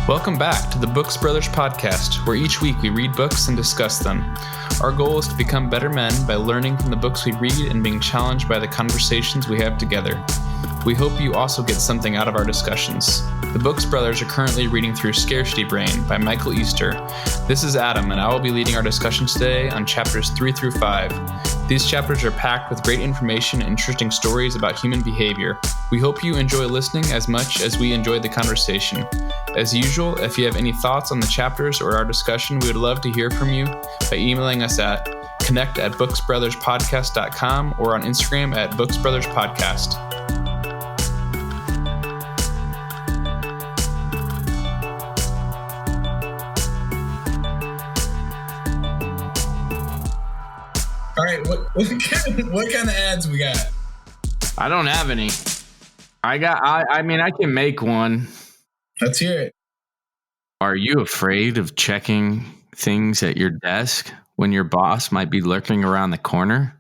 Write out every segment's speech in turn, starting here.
Welcome back to the Books Brothers podcast, where each week we read books and discuss them. Our goal is to become better men by learning from the books we read and being challenged by the conversations we have together. We hope you also get something out of our discussions. The Books Brothers are currently reading through Scarcity Brain by Michael Easter. This is Adam, and I will be leading our discussions today on chapters 3 through 5. These chapters are packed with great information and interesting stories about human behavior. We hope you enjoy listening as much as we enjoyed the conversation. As usual, if you have any thoughts on the chapters or our discussion, we would love to hear from you by emailing us at connect@booksbrotherspodcast.com or on Instagram at booksbrotherspodcast. All right, what kind of ads we got? I don't have any. I can make one. Let's hear it. Are you afraid of checking things at your desk when your boss might be lurking around the corner?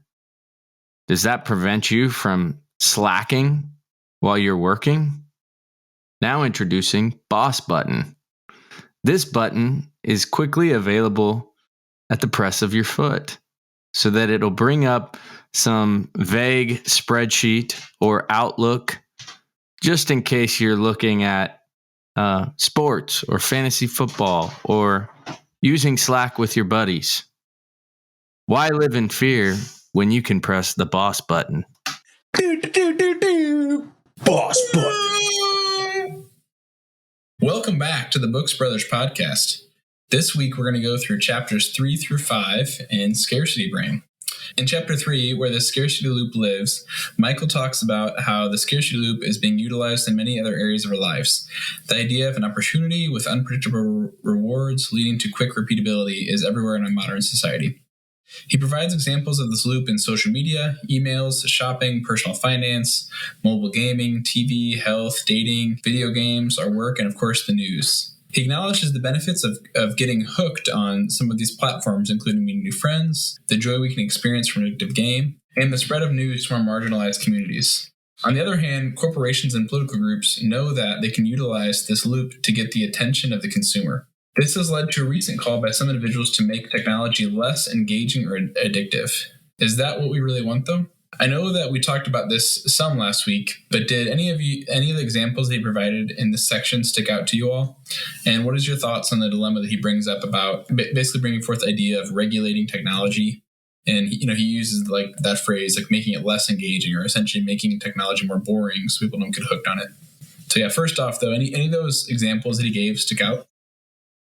Does that prevent you from slacking while you're working? Now introducing Boss Button. This button is quickly available at the press of your foot, so that it'll bring up some vague spreadsheet or Outlook, just in case you're looking at sports or fantasy football or using Slack with your buddies. Why live in fear when you can press the Boss Button? Boss Button. Welcome back to the Books Brothers podcast. This week, we're going to go through chapters 3 through 5 in Scarcity Brain. In chapter 3, where the Scarcity Loop lives, Michael talks about how the Scarcity Loop is being utilized in many other areas of our lives. The idea of an opportunity with unpredictable rewards leading to quick repeatability is everywhere in our modern society. He provides examples of this loop in social media, emails, shopping, personal finance, mobile gaming, TV, health, dating, video games, our work, and of course the news. He acknowledges the benefits of getting hooked on some of these platforms, including meeting new friends, the joy we can experience from an addictive game, and the spread of news from our marginalized communities. On the other hand, corporations and political groups know that they can utilize this loop to get the attention of the consumer. This has led to a recent call by some individuals to make technology less engaging or addictive. Is that what we really want, though? I know that we talked about this some last week, but did any of the examples that he provided in this section stick out to you all? And what is your thoughts on the dilemma that he brings up about basically bringing forth the idea of regulating technology? And he uses like that phrase, like making it less engaging, or essentially making technology more boring so people don't get hooked on it. So yeah, first off though, any of those examples that he gave stick out?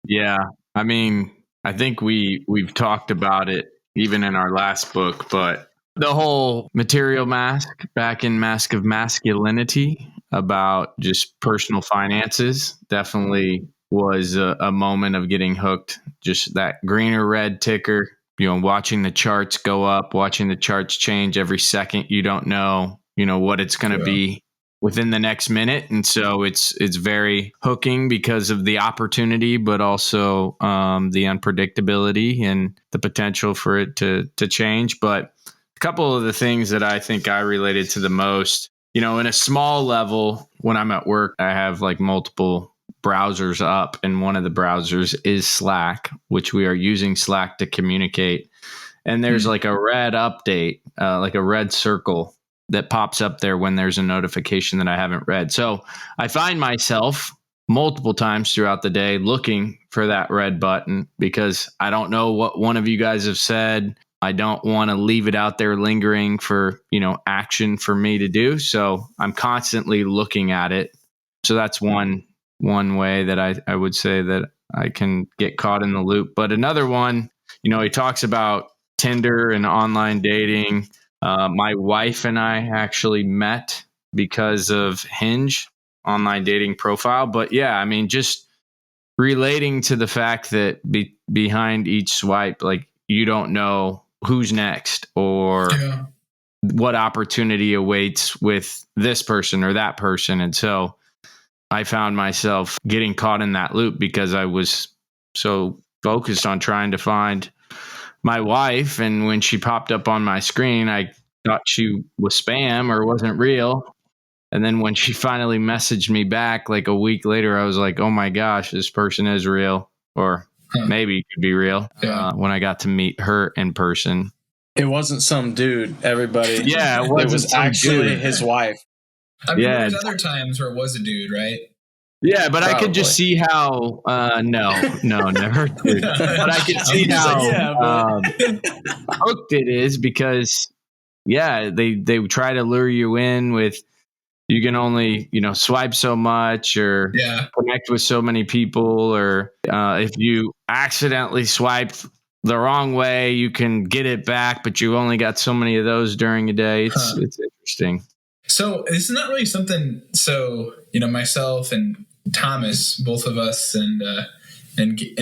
Yeah, I mean, I think we've talked about it even in our last book, but the whole material mask back in Mask of Masculinity about just personal finances definitely was a moment of getting hooked. Just that green or red ticker, watching the charts go up, watching the charts change every second. You don't know, what it's going to be within the next minute. And so it's very hooking because of the opportunity, but also the unpredictability and the potential for it to change. But couple of the things that I think I related to the most, in a small level, when I'm at work, I have like multiple browsers up, and one of the browsers is Slack, which we are using Slack to communicate. And there's like a red update, like a red circle that pops up there when there's a notification that I haven't read. So I find myself multiple times throughout the day looking for that red button because I don't know what one of you guys have said. I don't want to leave it out there lingering for, action for me to do. So I'm constantly looking at it. So that's one way that I would say that I can get caught in the loop. But another one, he talks about Tinder and online dating. My wife and I actually met because of Hinge, online dating profile. But yeah, I mean, just relating to the fact that behind each swipe, like you don't know who's next or what opportunity awaits with this person or that person. And so I found myself getting caught in that loop because I was so focused on trying to find my wife. And when she popped up on my screen, I thought she was spam or wasn't real. And then when she finally messaged me back like a week later, I was like, oh my gosh, this person is real. Or maybe it could be real. When I got to meet her in person. It wasn't some dude, everybody. Yeah, it was actually his wife. I mean, there's other times where it was a dude, right? Yeah, but probably. I could just see how no, never did. But I could see how hooked it is because they try to lure you in with you can only swipe so much or connect with so many people, or if you accidentally swipe the wrong way, you can get it back, but you only got so many of those during a day. It's interesting. So this is not really something. So myself and Thomas, both of us, and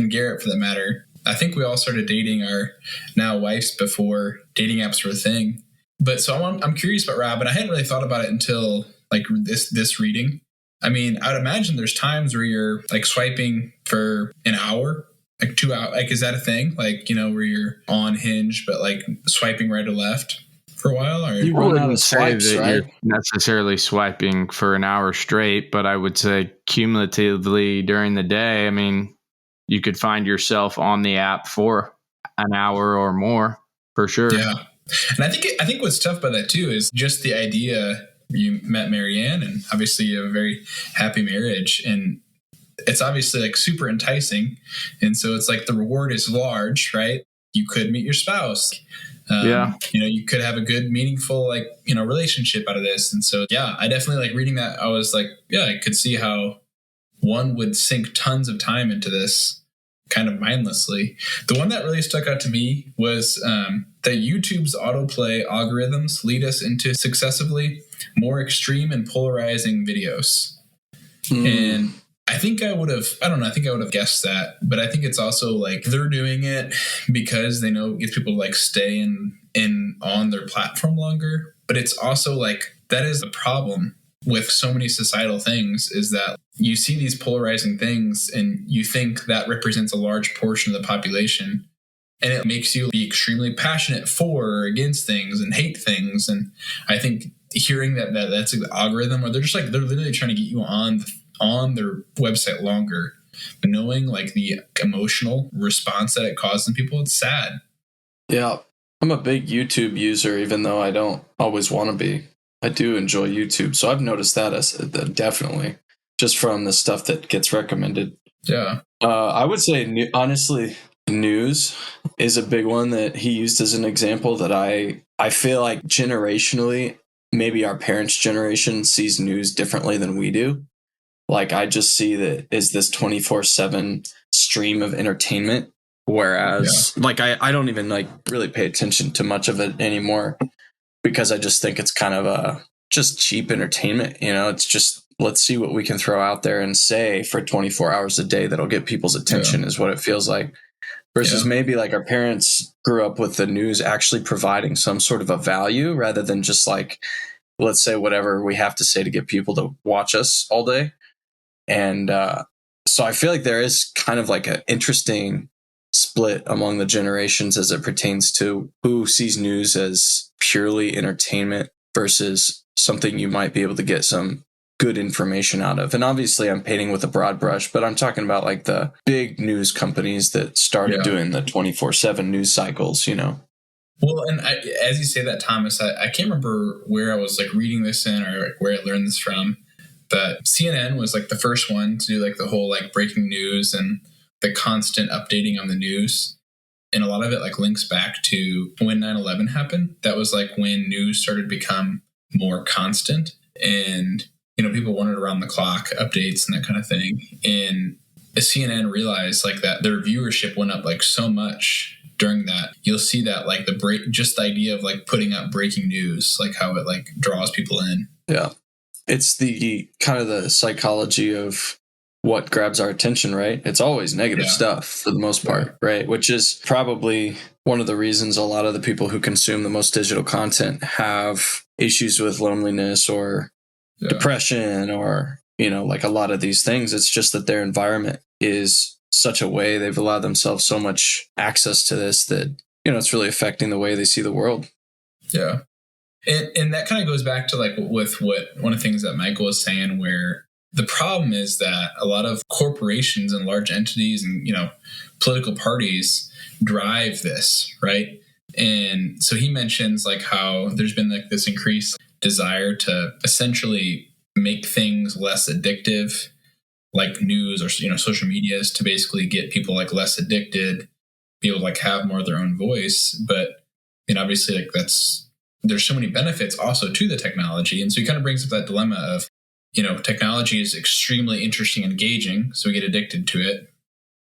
Garrett for that matter, I think we all started dating our now wives before dating apps were a thing. But so I'm curious about Rob, and I hadn't really thought about it until like this reading. I mean, I would imagine there's times where you're like swiping for an hour, like 2 hours. Like, is that a thing? Like, where you're on Hinge, but like swiping right or left for a while? Or you run out of swipes, right? You're necessarily swiping for an hour straight, but I would say cumulatively during the day, I mean, you could find yourself on the app for an hour or more for sure. Yeah. And I think what's tough about that too is just the idea. You met Marianne, and obviously you have a very happy marriage, and it's obviously like super enticing. And so it's like the reward is large, right? You could meet your spouse. You could have a good, meaningful, relationship out of this. And so, I definitely like reading that. I was like, I could see how one would sink tons of time into this kind of mindlessly. The one that really stuck out to me was that YouTube's autoplay algorithms lead us into successively more extreme and polarizing videos. And I think I would have guessed that, but I think it's also like they're doing it because they know it gets people to like stay in on their platform longer. But it's also like that is the problem with so many societal things, is that you see these polarizing things and you think that represents a large portion of the population, and it makes you be extremely passionate for or against things and hate things. And I think hearing that's like the algorithm, or they're literally trying to get you on their website longer, but knowing like the emotional response that it causes in people, it's sad. Yeah. I'm a big YouTube user, even though I don't always want to be. I do enjoy YouTube. So I've noticed that as definitely just from the stuff that gets recommended. Yeah. I would say, honestly, news is a big one that he used as an example that I feel like generationally, maybe our parents' generation sees news differently than we do. Like, I just see that is this 24/7 stream of entertainment. Whereas I don't even like really pay attention to much of it anymore, because I just think it's kind of just cheap entertainment. It's just, let's see what we can throw out there and say for 24 hours a day that'll get people's attention is what it feels like. Versus maybe like our parents grew up with the news actually providing some sort of a value rather than just like, let's say whatever we have to say to get people to watch us all day. And so I feel like there is kind of like an interesting split among the generations as it pertains to who sees news as purely entertainment versus something you might be able to get some good information out of. And obviously I'm painting with a broad brush, but I'm talking about like the big news companies that started doing the 24/7 news cycles, Well, and as you say that, Thomas, I can't remember where I was like reading this in or where I learned this from, but CNN was like the first one to do like the whole like breaking news and the constant updating on the news. And a lot of it like links back to when 9/11 happened. That was like when news started to become more constant, and people wanted around the clock updates and that kind of thing. And the CNN realized like that their viewership went up like so much during that. You'll see that like just the idea of like putting up breaking news, like how it like draws people in. Yeah. It's the kind of the psychology of what grabs our attention, right? It's always negative stuff for the most part, right? Which is probably one of the reasons a lot of the people who consume the most digital content have issues with loneliness or depression or, like a lot of these things. It's just that their environment is such a way, they've allowed themselves so much access to this that, it's really affecting the way they see the world. Yeah. And that kind of goes back to like with what one of the things that Michael was saying, where the problem is that a lot of corporations and large entities and, political parties drive this, right? And so he mentions like how there's been like this increased desire to essentially make things less addictive, like news or, social medias, to basically get people like less addicted, be able to like have more of their own voice. But obviously like there's so many benefits also to the technology. And so he kind of brings up that dilemma of, technology is extremely interesting and engaging, so we get addicted to it.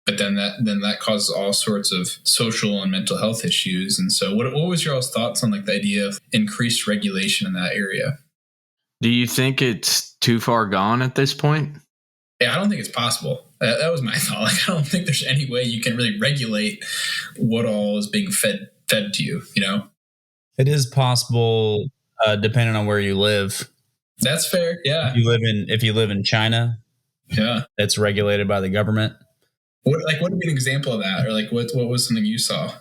But then that causes all sorts of social and mental health issues. And so what was your all's thoughts on like the idea of increased regulation in that area? Do you think it's too far gone at this point? Yeah, I don't think it's possible. That was my thought. Like, I don't think there's any way you can really regulate what all is being fed to you, It is possible, depending on where you live. That's fair. Yeah. If you live in China, yeah, it's regulated by the government. What would be an example of that, or like what was something you saw?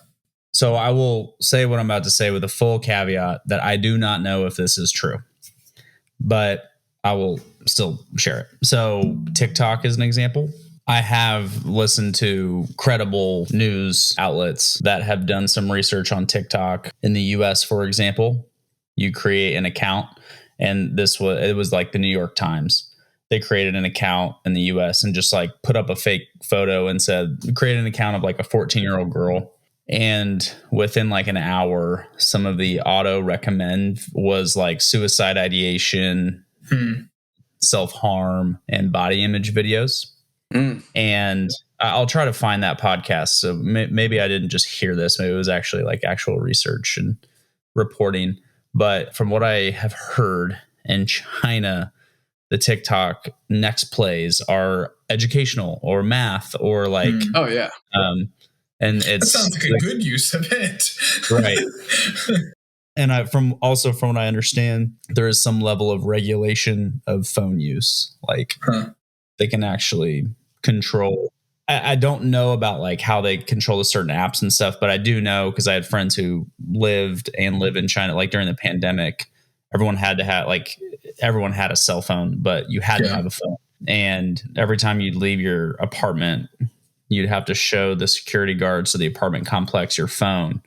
So I will say what I'm about to say with a full caveat that I do not know if this is true, but I will still share it. So TikTok is an example. I have listened to credible news outlets that have done some research on TikTok. In the US, for example, you create an account, and it was like the New York Times. They created an account in the US and just like put up a fake photo and said, create an account of like a 14-year-old girl. And within like an hour, some of the auto recommend was like suicide ideation, self-harm, and body image videos. And I'll try to find that podcast. So maybe I didn't just hear this. Maybe it was actually like actual research and reporting. But from what I have heard, in China, the TikTok next plays are educational or math or like, oh yeah. that And it's sounds like a good use of it. Right. And from what I understand, there is some level of regulation of phone use. Like they can actually control. I don't know about like how they control the certain apps and stuff, but I do know because I had friends who lived and live in China. Like during the pandemic, everyone had a cell phone, but you had to have a phone. And every time you'd leave your apartment, you'd have to show the security guards to the apartment complex your phone.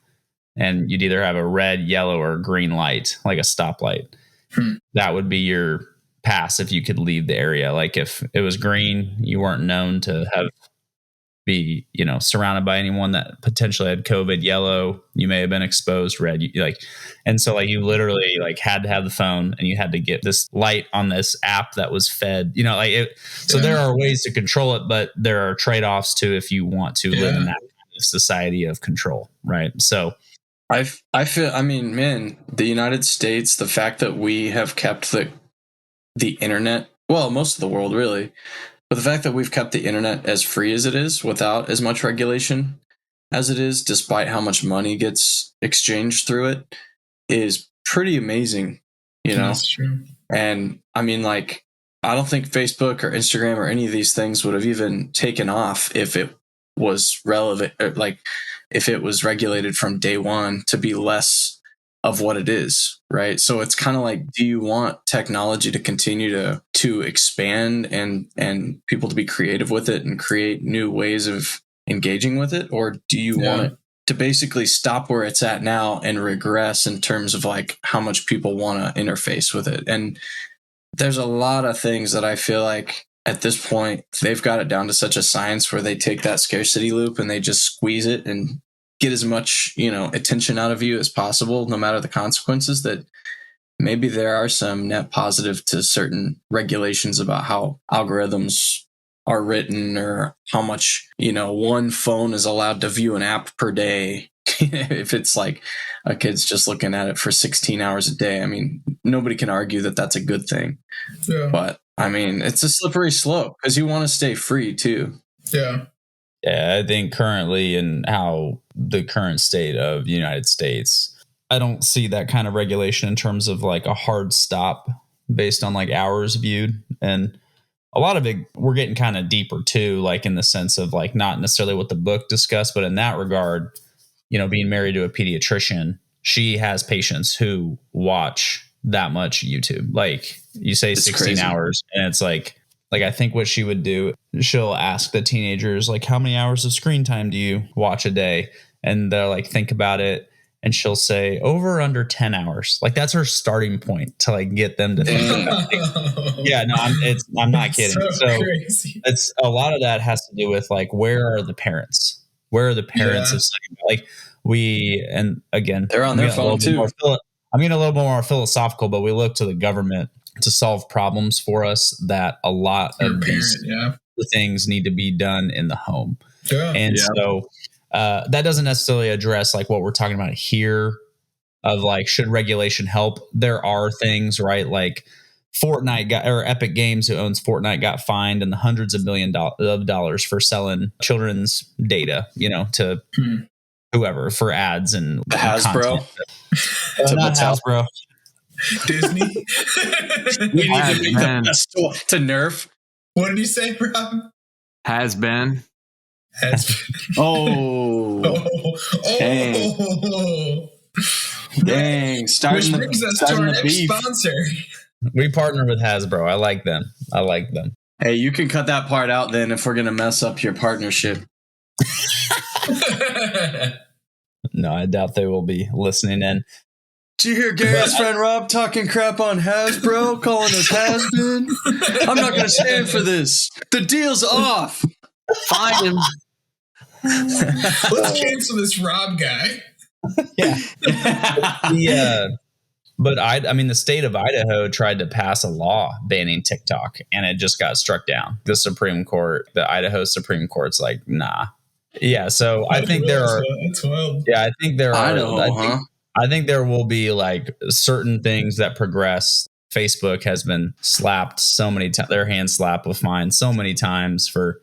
And you'd either have a red, yellow, or green light, like a stoplight. That would be your pass if you could leave the area. Like if it was green, you weren't known to be surrounded by anyone that potentially had COVID. Yellow, you may have been exposed. Red, and so like you literally like had to have the phone, and you had to get this light on this app that was fed. So there are ways to control it, but there are trade-offs too if you want to live in that kind of society of control, right? So I feel, man, the United States, the fact that we have kept the internet, well, most of the world really, but the fact that we've kept the internet as free as it is without as much regulation as it is, despite how much money gets exchanged through it, is pretty amazing, That's true. And I don't think Facebook or Instagram or any of these things would have even taken off if it was relevant, or like if it was regulated from day one to be less of what it is, right? So it's kind of like, do you want technology to continue to expand and people to be creative with it and create new ways of engaging with it? Or do you want it to basically stop where it's at now and regress in terms of like how much people want to interface with it? And there's a lot of things that I feel like at this point, they've got it down to such a science where they take that scarcity loop and they just squeeze it and get as much, attention out of you as possible, no matter the consequences, that maybe there are some net positive to certain regulations about how algorithms are written or how much, one phone is allowed to view an app per day. If it's like a kid's just looking at it for 16 hours a day, nobody can argue that that's a good thing. Yeah. But it's a slippery slope because you want to stay free too. Yeah. Yeah, I think currently in how the current state of the United States, I don't see that kind of regulation in terms of like a hard stop based on like hours viewed. And a lot of it, we're getting kind of deeper too, like in the sense of like not necessarily what the book discussed, but in that regard, being married to a pediatrician, she has patients who watch that much YouTube. Like you say, it's 16 crazy. Hours, and it's like I think what she would do, she'll ask the teenagers, like, how many hours of screen time do you watch a day? And they'll like think about it, and she'll say over or under 10 hours. Like that's her starting point to like get them to think about it. Yeah, no, I'm not kidding. So crazy. It's a lot of that has to do with like, where are the parents? Where are the parents of studying? Like and again, they're on their phone too. I'm getting a little bit more philosophical, but we look to the government to solve problems for us that a lot of these things need to be done in the home. Yeah. And so that doesn't necessarily address like what we're talking about here of like, should regulation help? There are things, right? Like Fortnite or Epic Games, who owns Fortnite, got fined in the hundreds of millions of dollars for selling children's data, to whoever for ads and Hasbro. Not Hasbro. Disney. We need to make the best to Nerf. What did you say, Rob? Has been. Oh. Dang. Which brings us to our next sponsor. We partner with Hasbro. I like them. Hey, you can cut that part out then if we're going to mess up your partnership. No, I doubt they will be listening in. Did you hear Garrett's friend Rob talking crap on Hasbro, calling us has-been? I'm not going to stand for this. The deal's off. Find him. Let's cancel this Rob guy. Yeah. But the state of Idaho tried to pass a law banning TikTok, and it just got struck down. The Idaho Supreme Court's like, nah. Yeah, so I think there are. That's wild. Yeah, I think there are. Idaho, I think there will be like certain things that progress. Facebook has been slapped so many times, their hand slapped with mine so many times for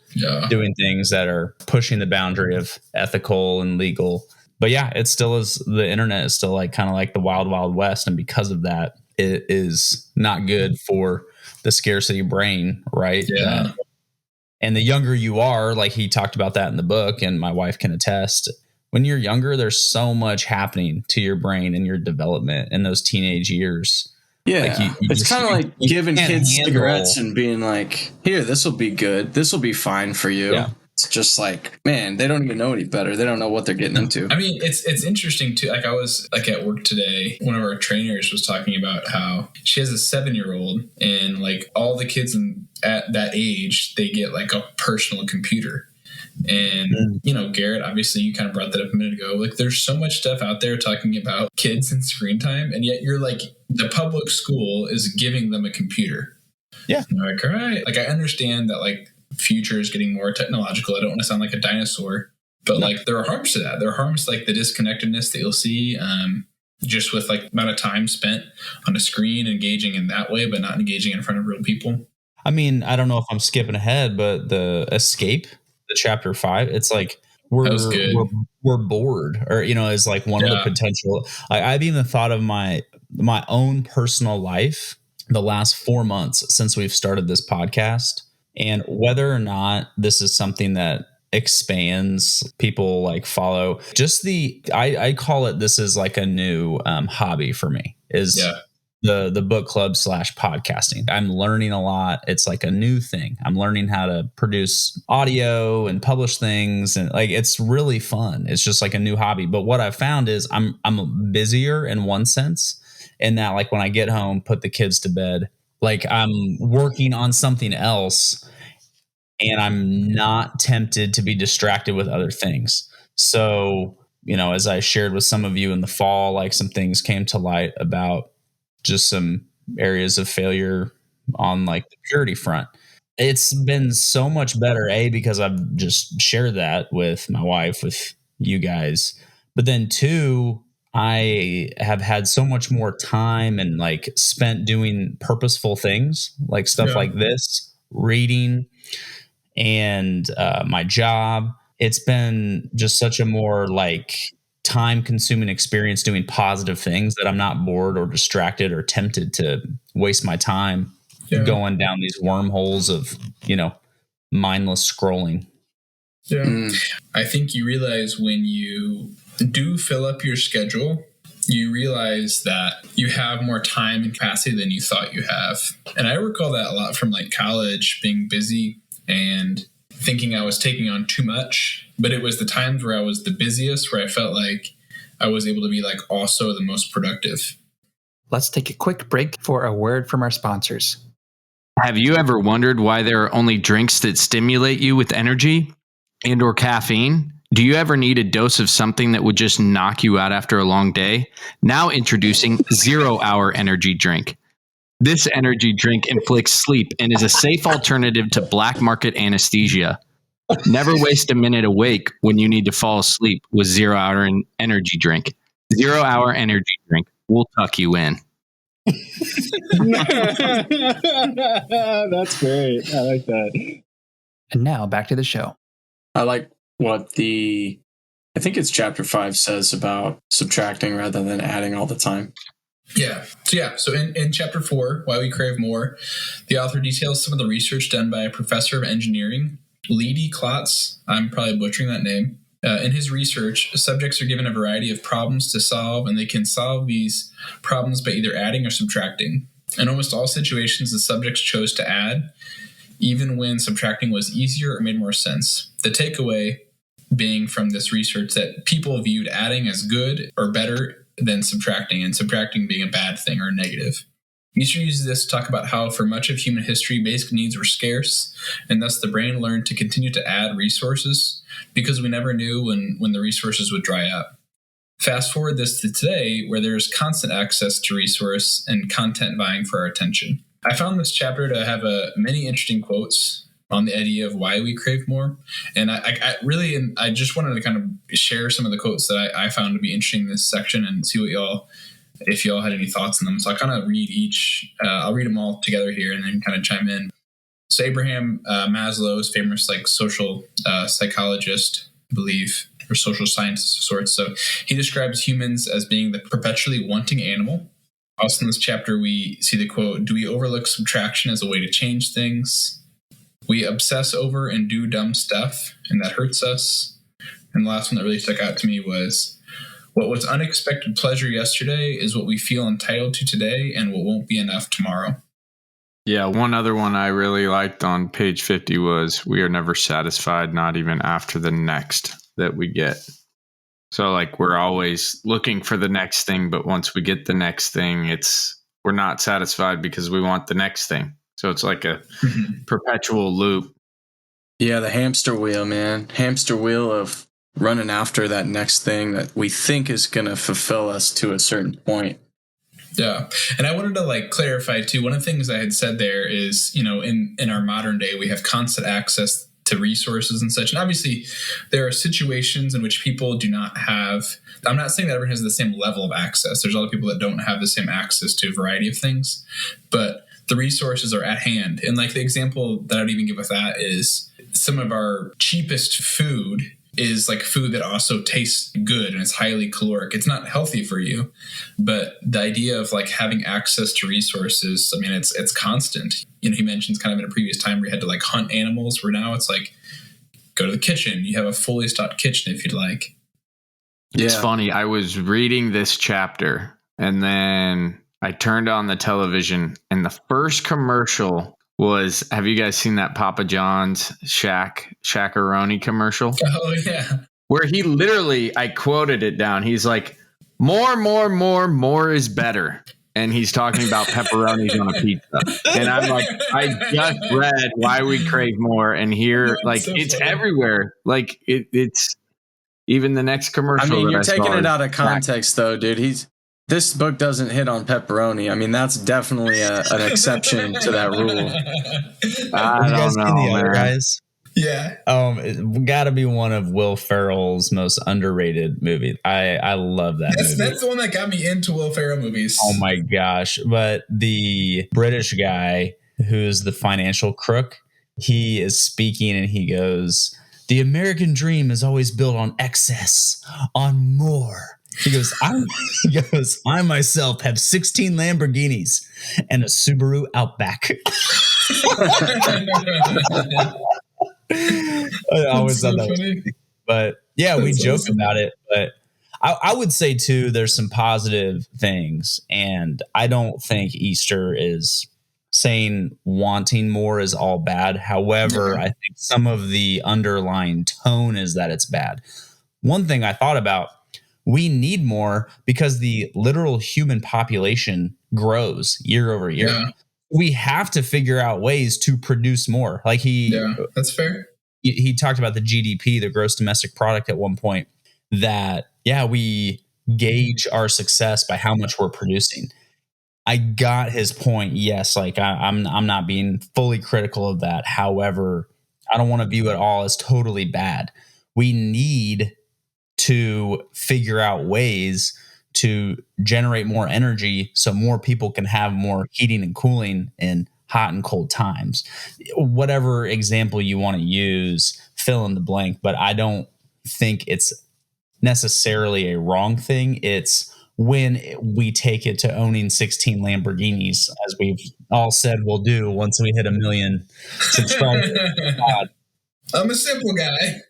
doing things that are pushing the boundary of ethical and legal. But yeah, it still is. The internet is still like kind of like the wild, wild west. And because of that, it is not good for the scarcity brain, right? Yeah. And the younger you are, like he talked about that in the book, and my wife can attest, when you're younger, there's so much happening to your brain and your development in those teenage years. Yeah, like it's kind of like giving kids cigarettes and being like, here, this will be good. This will be fine for you. Yeah. It's just like, man, they don't even know any better. They don't know what they're getting into. I mean, it's interesting too. Like I was like at work today, one of our trainers was talking about how she has a 7-year-old, and like all the kids at that age, they get like a personal computer. And, Garrett, obviously you kind of brought that up a minute ago. Like there's so much stuff out there talking about kids and screen time. And yet you're like, the public school is giving them a computer. Yeah. And they're like, all right. Like I understand that like future is getting more technological. I don't want to sound like a dinosaur, but like there are harms to that. There are harms like the disconnectedness that you'll see just with like the amount of time spent on a screen engaging in that way, but not engaging in front of real people. I mean, I don't know if I'm skipping ahead, but the escape, the chapter 5, it's like we're bored, or is like one of the potential. I've even thought of my own personal life the last 4 months since we've started this podcast, and whether or not this is something that expands, people like follow. Just I call it, this is like a new hobby for me, is the book club / podcasting. I'm learning a lot. It's like a new thing. I'm learning how to produce audio and publish things, and like it's really fun. It's just like a new hobby. But what I've found is I'm busier in one sense, in that like when I get home, put the kids to bed, like I'm working on something else, and I'm not tempted to be distracted with other things. So, as I shared with some of you in the fall, like some things came to light about just some areas of failure on like the purity front. It's been so much better, because I've just shared that with my wife, with you guys. But then 2, I have had so much more time and like spent doing purposeful things, like stuff like this, reading, and my job. It's been just such a more like time-consuming experience doing positive things that I'm not bored or distracted or tempted to waste my time going down these wormholes of, mindless scrolling. Yeah. I think you realize when you do fill up your schedule you realize that you have more time and capacity than you thought you have. And I recall that a lot from like college, being busy and thinking I was taking on too much. But it was the times where I was the busiest where I felt like I was able to be like also the most productive. Let's take a quick break for a word from our sponsors. Have you ever wondered why there are only drinks that stimulate you with energy and or caffeine? Do you ever need a dose of something that would just knock you out after a long day? Now introducing 0 Hour Energy Drink. This energy drink inflicts sleep and is a safe alternative to black market anesthesia. Never waste a minute awake when you need to fall asleep with 0 Hour Energy Drink. 0 Hour Energy Drink will tuck you in. That's great. I like that. And now back to the show. I like what I think it's chapter 5 says about subtracting rather than adding all the time. Yeah. So in chapter 4, Why We Crave More, the author details some of the research done by a professor of engineering, Leedy Klotz. I'm probably butchering that name. In his research, subjects are given a variety of problems to solve, and they can solve these problems by either adding or subtracting. In almost all situations, the subjects chose to add, even when subtracting was easier or made more sense. The takeaway being from this research that people viewed adding as good or better than subtracting, and subtracting being a bad thing or a negative. Nietzsche uses this to talk about how for much of human history, basic needs were scarce, and thus the brain learned to continue to add resources because we never knew when the resources would dry up. Fast forward this to today, where there is constant access to resource and content vying for our attention. I found this chapter to have many interesting quotes on the idea of why we crave more. And I just wanted to kind of share some of the quotes that I found to be interesting in this section and see if y'all had any thoughts on them. So I kind of read each, I'll read them all together here and then kind of chime in. So Abraham Maslow's famous like social psychologist, I believe, or social scientist of sorts. So he describes humans as being the perpetually wanting animal. Also in this chapter, we see the quote, "Do we overlook subtraction as a way to change things? We obsess over and do dumb stuff, and that hurts us." And the last one that really stuck out to me was, "What was unexpected pleasure yesterday is what we feel entitled to today and what won't be enough tomorrow." Yeah, one other one I really liked on page 50 was, "We are never satisfied, not even after the next that we get." So like we're always looking for the next thing, but once we get the next thing, we're not satisfied because we want the next thing. So it's like a perpetual loop. Yeah, the hamster wheel, man. Hamster wheel of running after that next thing that we think is going to fulfill us to a certain point. Yeah. And I wanted to like clarify too. One of the things I had said there is, in our modern day, we have constant access to resources and such. And obviously there are situations in which people do not have, I'm not saying that everyone has the same level of access. There's a lot of people that don't have the same access to a variety of things, but the resources are at hand. And like the example that I'd even give with that is some of our cheapest food is like food that also tastes good and it's highly caloric. It's not healthy for you, but the idea of like having access to resources, I mean, it's constant. He mentions kind of in a previous time where you had to like hunt animals, where now it's like, go to the kitchen. You have a fully stocked kitchen if you'd like. It's funny. I was reading this chapter and then I turned on the television and the first commercial was, have you guys seen that Papa John's Shaq-a-Roni commercial? Oh, yeah. Where he literally, I quoted it down. He's like, more is better. And he's talking about pepperonis on a pizza. And I'm like, I just read Why We Crave More. And here, like, so it's funny. Everywhere. Like, it's even the next commercial. I mean, you're taking it out of context, though, dude. This book doesn't hit on pepperoni. I mean, that's definitely an exception to that rule. I don't know, man. Guys? Yeah. It gotta be one of Will Ferrell's most underrated movies. I love that movie. That's the one that got me into Will Ferrell movies. Oh my gosh. But the British guy who's the financial crook, he is speaking and he goes, "The American dream is always built on excess, on more." He goes, I myself have 16 Lamborghinis and a Subaru Outback. I always thought that was funny. But yeah, we joke about it. But I would say too, there's some positive things, and I don't think Easter is saying wanting more is all bad. However, I think some of the underlying tone is that it's bad. One thing I thought about, we need more because the literal human population grows year over year. Yeah. We have to figure out ways to produce more. Like that's fair. He talked about the GDP, the gross domestic product, at one point, that we gauge our success by how much we're producing. I got his point. Yes, like I'm not being fully critical of that. However, I don't want to view it all as totally bad. We need to figure out ways to generate more energy so more people can have more heating and cooling in hot and cold times. Whatever example you want to use, fill in the blank, but I don't think it's necessarily a wrong thing. It's when we take it to owning 16 Lamborghinis, as we've all said we'll do once we hit 1 million subscribers. I'm a simple guy.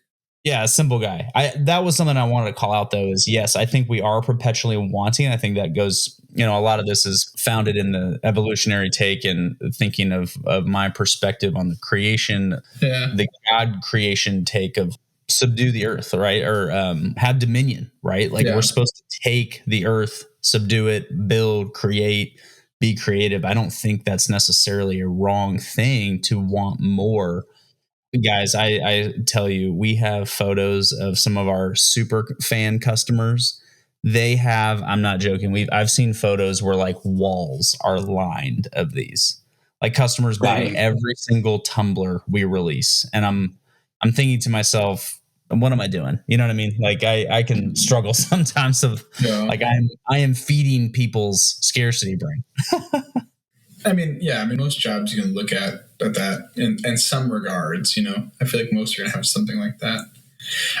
Yeah, a simple guy. That was something I wanted to call out, though, is yes, I think we are perpetually wanting. I think that goes, a lot of this is founded in the evolutionary take and thinking of my perspective on the creation, the God creation take of subdue the earth, right? Or have dominion, right? Like we're supposed to take the earth, subdue it, build, create, be creative. I don't think that's necessarily a wrong thing to want more. Guys, I tell you, we have photos of some of our super fan customers. They have, I'm not joking, I've seen photos where like walls are lined of these. Like customers buy every single tumbler we release. And I'm thinking to myself, what am I doing? You know what I mean? Like I can struggle sometimes of like I am feeding people's scarcity brain. I mean, most jobs you can look at that in some regards, I feel like most are going to have something like that.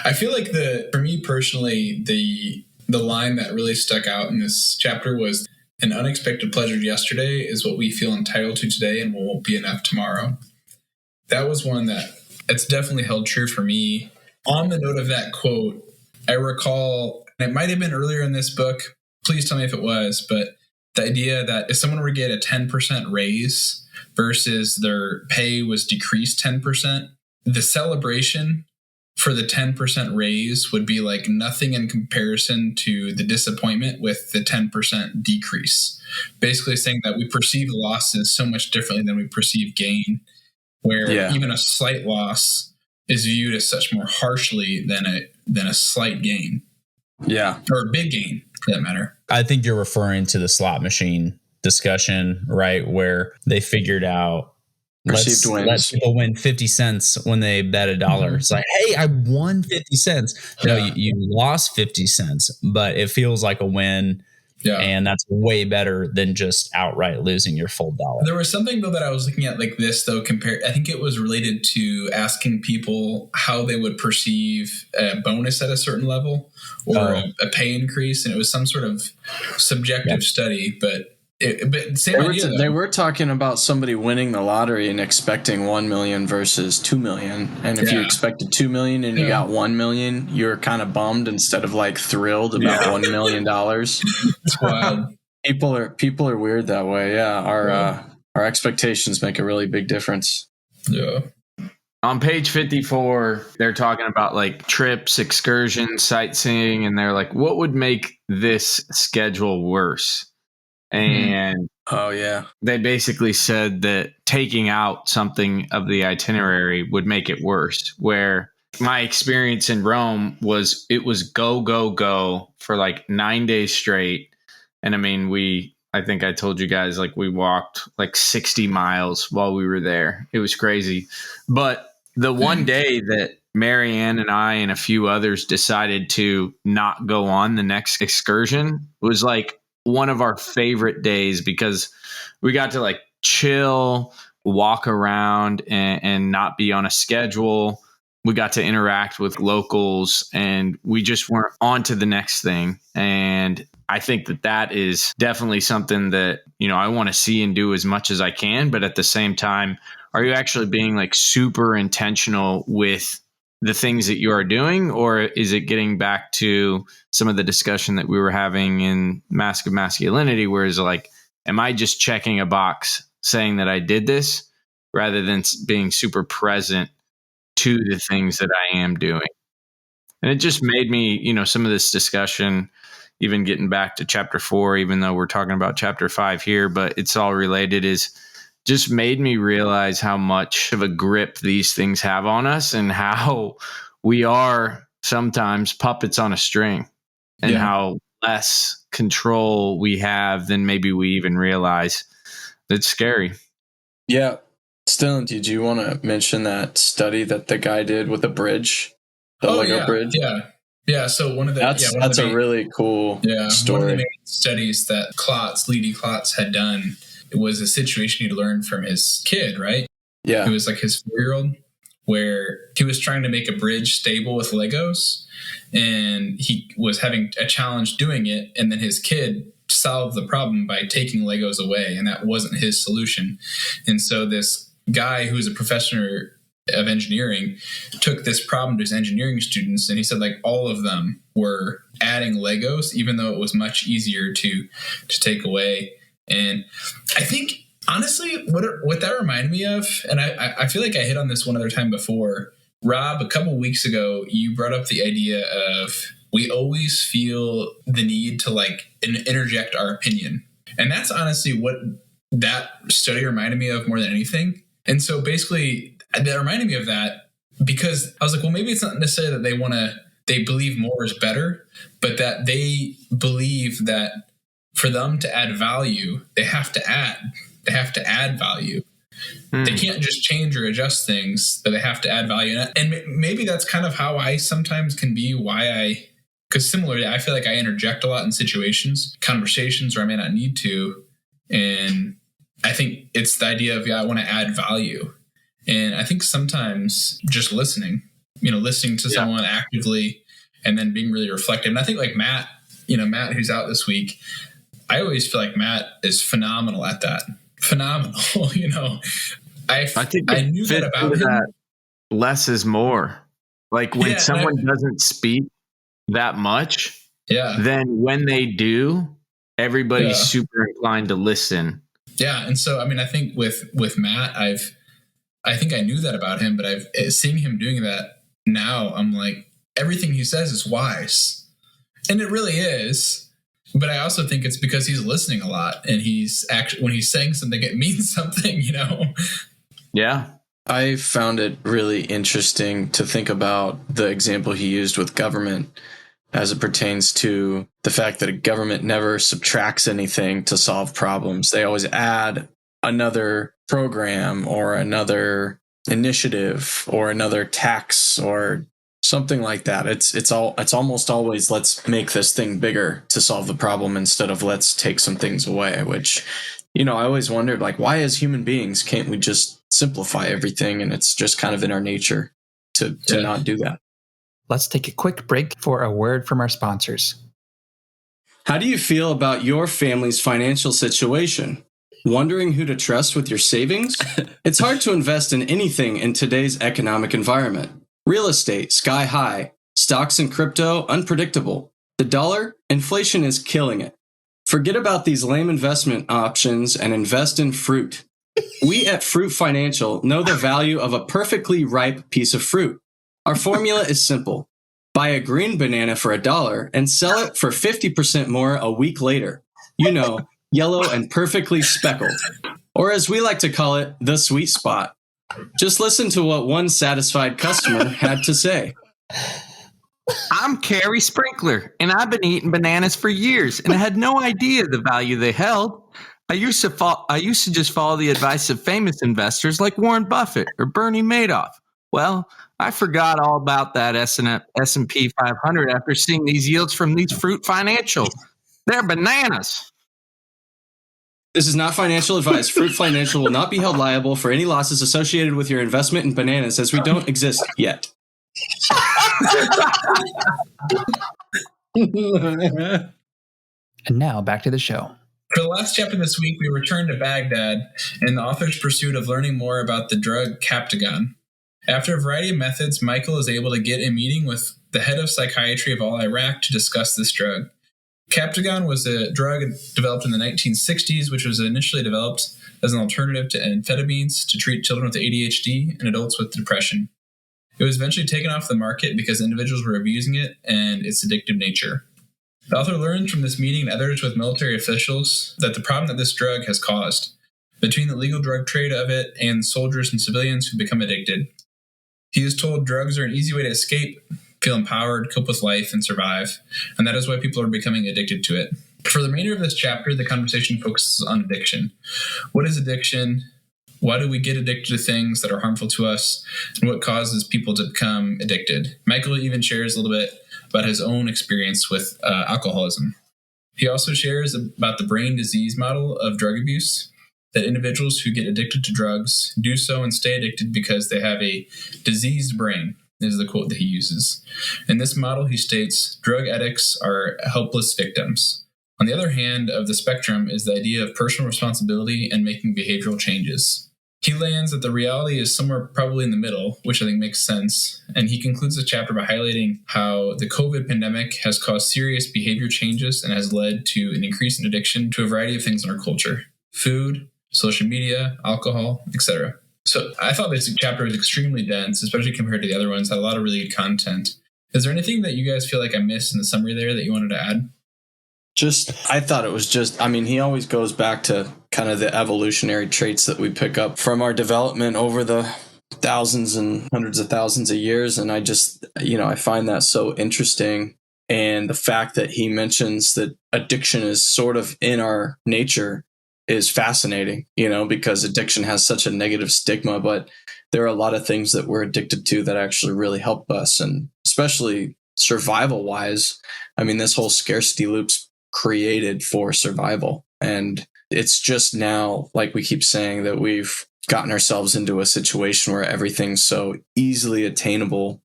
I feel like for me personally, the line that really stuck out in this chapter was, an unexpected pleasure yesterday is what we feel entitled to today and won't be enough tomorrow. That was one that it's definitely held true for me. On the note of that quote, I recall, and it might have been earlier in this book, please tell me if it was, but the idea that if someone were to get a 10% raise versus their pay was decreased 10%, the celebration for the 10% raise would be like nothing in comparison to the disappointment with the 10% decrease. Basically saying that we perceive losses so much differently than we perceive gain, where even a slight loss is viewed as such more harshly than a slight gain. Yeah. Or a big gain, for that matter. I think you're referring to the slot machine discussion, right? Where they figured out perceived wins. Let people win 50 cents when they bet $1. Mm-hmm. It's like, hey, I won 50 cents. No, you lost 50 cents, but it feels like a win. Yeah. And that's way better than just outright losing your full dollar. There was something, though, that I was looking at like this, though, I think it was related to asking people how they would perceive a bonus at a certain level or a pay increase. And it was some sort of subjective study, but same idea. They were talking about somebody winning the lottery and expecting 1 million versus 2 million. And if you expected 2 million and you got 1 million, you're kind of bummed instead of like thrilled about $1 million. It's wild. People are weird that way. Yeah. Our expectations make a really big difference. Yeah. On page 54, they're talking about like trips, excursions, sightseeing, and they're like, what would make this schedule worse? And they basically said that taking out something of the itinerary would make it worse. Where my experience in Rome was, it was go, go, go for like 9 days straight. And I mean, I think I told you guys, like we walked like 60 miles while we were there. It was crazy. But the one day that Marianne and I and a few others decided to not go on the next excursion was like one of our favorite days, because we got to like chill, walk around and not be on a schedule. We got to interact with locals and we just weren't on to the next thing. And I think that is definitely something that, I want to see and do as much as I can. But at the same time, are you actually being like super intentional with the things that you are doing, or is it getting back to some of the discussion that we were having in Mask of Masculinity, where it's like, am I just checking a box saying that I did this rather than being super present to the things that I am doing? And it just made me, some of this discussion, even getting back to chapter 4, even though we're talking about chapter 5 here, but it's all related, is just made me realize how much of a grip these things have on us and how we are sometimes puppets on a string, and how less control we have than maybe we even realize. It's scary. Yeah. Stellan, did you want to mention that study that the guy did with the bridge? The Lego bridge? Yeah. So one of the that's a really cool story. One of the main studies that Leedy Klotz had done, it was a situation he'd learned from his kid, right? Yeah. It was like his 4-year-old, where he was trying to make a bridge stable with Legos, and he was having a challenge doing it, and then his kid solved the problem by taking Legos away, and that wasn't his solution. And so this guy who's a professor of engineering took this problem to his engineering students, and he said, like, all of them were adding Legos, even though it was much easier to take away. And I think, honestly, what that reminded me of, and I feel like I hit on this one other time before, Rob, a couple weeks ago, you brought up the idea of we always feel the need to like interject our opinion. And that's honestly what that study reminded me of more than anything. And so basically that reminded me of that, because I was like, well, maybe it's not necessarily that they believe more is better, but that they believe that for them to add value, they have to add value. They can't just change or adjust things, but they have to add value. And maybe that's kind of how I sometimes can be, because similarly, I feel like I interject a lot in conversations where I may not need to. And I think it's the idea of, I want to add value. And I think sometimes just listening to someone actively and then being really reflective. And I think like Matt, who's out this week, I always feel like Matt is phenomenal at that. Phenomenal. I think I knew that about him. That less is more. Like when someone doesn't speak that much, then when they do, everybody's super inclined to listen. Yeah. And so, I mean, I think with Matt, I think I knew that about him, but seeing him doing that now, I'm like, everything he says is wise. And it really is. But I also think it's because he's listening a lot, and when he's saying something, it means something, Yeah. I found it really interesting to think about the example he used with government as it pertains to the fact that a government never subtracts anything to solve problems. They always add another program or another initiative or another tax or something like that. It's almost always, let's make this thing bigger to solve the problem instead of let's take some things away, which, I always wondered, like, why as human beings can't we just simplify everything? And it's just kind of in our nature to not do that. Let's take a quick break for a word from our sponsors. How do you feel about your family's financial situation? Wondering who to trust with your savings? It's hard to invest in anything in today's economic environment. Real estate, sky high. Stocks and crypto, unpredictable. The dollar, inflation is killing it. Forget about these lame investment options and invest in fruit. We at Fruit Financial know the value of a perfectly ripe piece of fruit. Our formula is simple. Buy a green banana for $1 and sell it for 50% more a week later. Yellow and perfectly speckled. Or as we like to call it, the sweet spot. Just listen to what one satisfied customer had to say. I'm Carrie Sprinkler, and I've been eating bananas for years, and I had no idea the value they held. I used to just follow the advice of famous investors like Warren Buffett or Bernie Madoff. Well, I forgot all about that S&P 500 after seeing these yields from these Fruit Financial. They're bananas. This is not financial advice. Fruit Financial will not be held liable for any losses associated with your investment in bananas, as we don't exist yet. And now back to the show. For the last chapter this week, we return to Baghdad in the author's pursuit of learning more about the drug Captagon. After a variety of methods, Michael is able to get a meeting with the head of psychiatry of all Iraq to discuss this drug. Captagon was a drug developed in the 1960s, which was initially developed as an alternative to amphetamines to treat children with ADHD and adults with depression. It was eventually taken off the market because individuals were abusing it and its addictive nature. The author learned from this meeting and others with military officials that the problem that this drug has caused, between the legal drug trade of it and soldiers and civilians who become addicted. He is told drugs are an easy way to escape, feel empowered, cope with life, and survive, and that is why people are becoming addicted to it. For the remainder of this chapter, the conversation focuses on addiction. What is addiction? Why do we get addicted to things that are harmful to us? And what causes people to become addicted? Michael even shares a little bit about his own experience with alcoholism. He also shares about the brain disease model of drug abuse, that individuals who get addicted to drugs do so and stay addicted because they have a diseased brain, is the quote that he uses. In this model, he states, drug addicts are helpless victims. On the other hand of the spectrum is the idea of personal responsibility and making behavioral changes. He lands that the reality is somewhere probably in the middle, which I think makes sense, and he concludes the chapter by highlighting how the COVID pandemic has caused serious behavior changes and has led to an increase in addiction to a variety of things in our culture: food, social media, alcohol, etc. So I thought this chapter was extremely dense, especially compared to the other ones. Had a lot of really good content. Is there anything that you guys feel like I missed in the summary there that you wanted to add? I thought it was he always goes back to kind of the evolutionary traits that we pick up from our development over the thousands and hundreds of thousands of years. And I just, I find that so interesting. And the fact that he mentions that addiction is sort of in our nature is fascinating, because addiction has such a negative stigma, but there are a lot of things that we're addicted to that actually really help us. And especially survival wise, this whole scarcity loop's created for survival. And it's just now, like we keep saying, that we've gotten ourselves into a situation where everything's so easily attainable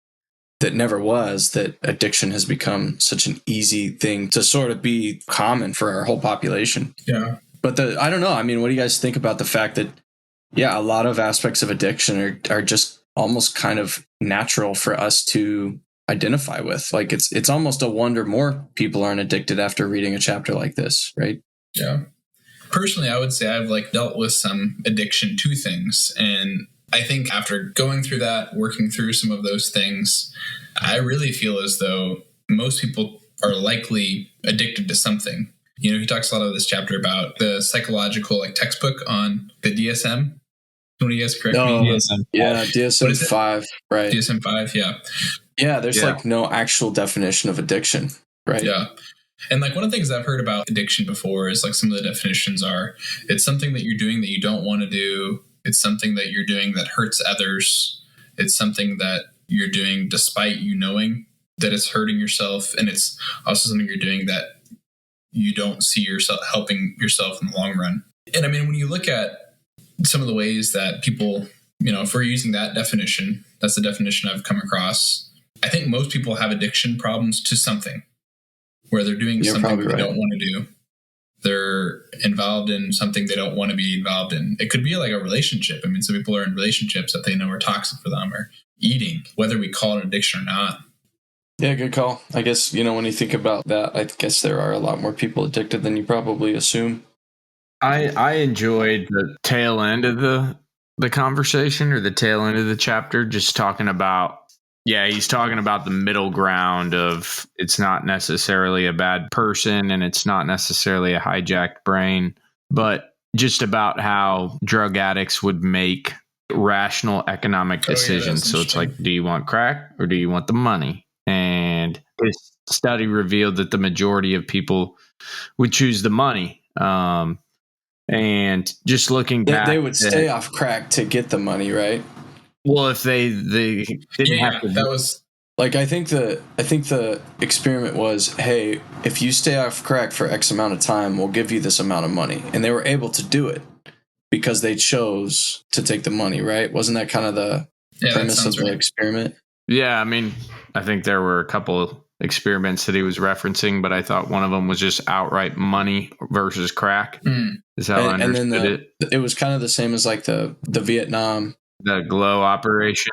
that never was, that addiction has become such an easy thing to sort of be common for our whole population. Yeah. But I don't know. What do you guys think about the fact that, a lot of aspects of addiction are just almost kind of natural for us to identify with? Like it's almost a wonder more people aren't addicted after reading a chapter like this, right? Yeah. Personally, I would say I've dealt with some addiction to things. And I think after going through that, working through some of those things, I really feel as though most people are likely addicted to something. He talks a lot of this chapter about the psychological textbook on the DSM. One of you guys correct me? DSM. Yeah, DSM-5, right. DSM-5, yeah. Yeah, there's no actual definition of addiction, right? Yeah. And one of the things I've heard about addiction before is some of the definitions are, it's something that you're doing that you don't want to do. It's something that you're doing that hurts others. It's something that you're doing despite you knowing that it's hurting yourself. And it's also something you're doing that you don't see yourself helping yourself in the long run. And when you look at some of the ways that people, if we're using that definition, that's the definition I've come across. I think most people have addiction problems to something, where they're doing something they don't want to do. They're involved in something they don't want to be involved in. It could be a relationship. Some people are in relationships that they know are toxic for them, or eating, whether we call it addiction or not. Yeah, good call. I guess, when you think about that, I guess there are a lot more people addicted than you probably assume. I enjoyed the tail end of the conversation, or the tail end of the chapter, just talking about, he's talking about the middle ground of, it's not necessarily a bad person and it's not necessarily a hijacked brain, but just about how drug addicts would make rational economic decisions. So it's do you want crack or do you want the money? And this study revealed that the majority of people would choose the money. And just looking back, they would stay off crack to get the money, right? Well, if they didn't have to, that was I think the experiment was, hey, if you stay off crack for X amount of time, we'll give you this amount of money, and they were able to do it because they chose to take the money, right? Wasn't that kind of the premise of the experiment? Yeah, I think there were a couple experiments that he was referencing, but I thought one of them was just outright money versus crack. Is how I understood it. It was kind of the same as the Vietnam. The glow operation.